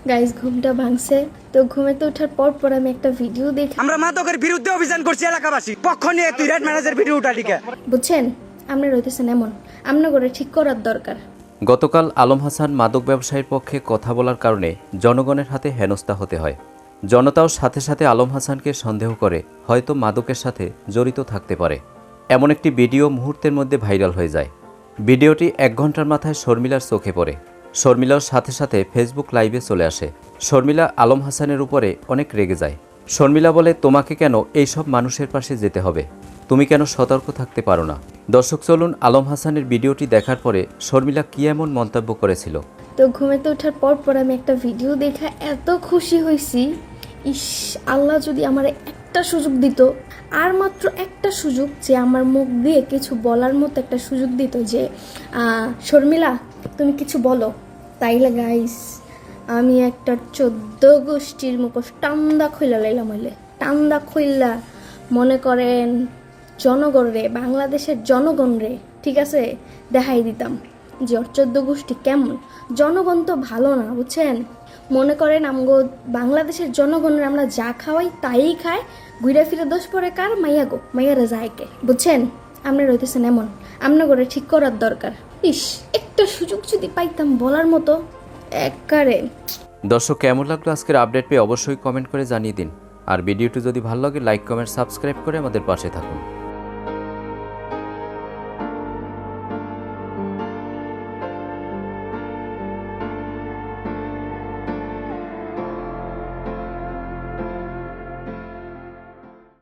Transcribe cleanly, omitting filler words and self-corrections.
Guys ঘুমটা ভাঙছে তো ঘুমেতে ওঠার পর আমি একটা ভিডিও দেখি। আমরা মাদকের বিরুদ্ধে অভিযান করছি এলাকাবাসী পক্ষ নিয়ে তুই রেড ম্যানেজার ভিডিও উঠা লিখে বুঝছেন আমরা রইতেছেন এমন আমরা করে ঠিক করার দরকার। গতকাল আলম হাসান মাদক ব্যবসায়ীর পক্ষে কথা বলার কারণে জনগণের হাতে হেনস্থা হতে হয়। জনতাও সাথে সাথে আলম হাসানকে সন্দেহ করে হয়তো মাদকের সাথে জড়িত থাকতে পারে। এমন একটি ভিডিও মুহূর্তের মধ্যে ভাইরাল হয়ে যায়। ভিডিওটি 1 ঘন্টার মাথায় শর্মিলার চোখে পড়ে। শর্মিলাও সাথে সাথে ফেসবুক লাইভে চলে আসে। শর্মিলা আলম হাসানের উপরে অনেক রেগে যায়। শর্মিলা বলে, তোমাকে কেন এইসব মানুষের পাশে যেতে হবে? তুমি কেন সতর্ক থাকতে পারো না? দর্শক চলুন আলম হাসানের ভিডিওটি দেখার পরে শর্মিলা কি এমন মন্তব্য করেছিল। তো ঘুমেতে ওঠার পর আমি একটা ভিডিও দেখা এত খুশি হয়েছি। ইস, আল্লাহ যদি আমার একটা সুযোগ দিত, আর মাত্র একটা সুযোগ, যে আমার মুখ দিয়ে কিছু বলার মতো একটা সুযোগ দিত, যে শর্মিলা তুমি কিছু বলো, তাইলে গাইস আমি একটা 14 গোষ্ঠীর মুখোশ টান্দা খইলা লাইলাম। হইলে টান্দা খইলা মনে করেন জনগণ রে, বাংলাদেশের জনগণ রে, ঠিক আছে, দেখাই দিতাম যে 14 গোষ্ঠী কেমন। জনগণ তো ভালো না, বুঝছেন। মনে করেন আমগো বাংলাদেশের জনগণের আমরা যা খাওয়াই তাই খায়, ঘুরে ফিরে দোষ পরে কার? মাইয়া গো, মাইয়ারা যায় কে, বুঝছেন। আমরা রইতেছেন এমন, আমরা করে ঠিক করার দরকার। ইস, একটা সুযোগ যদি পাইতাম বলার মতো একবারে। দর্শক কেমন লাগলো আজকের আপডেট পেয়ে অবশ্যই কমেন্ট করে জানিয়ে দিন। আর ভিডিওটি যদি ভালো লাগে লাইক কমেন্ট সাবস্ক্রাইব করে আমাদের পাশে থাকুন।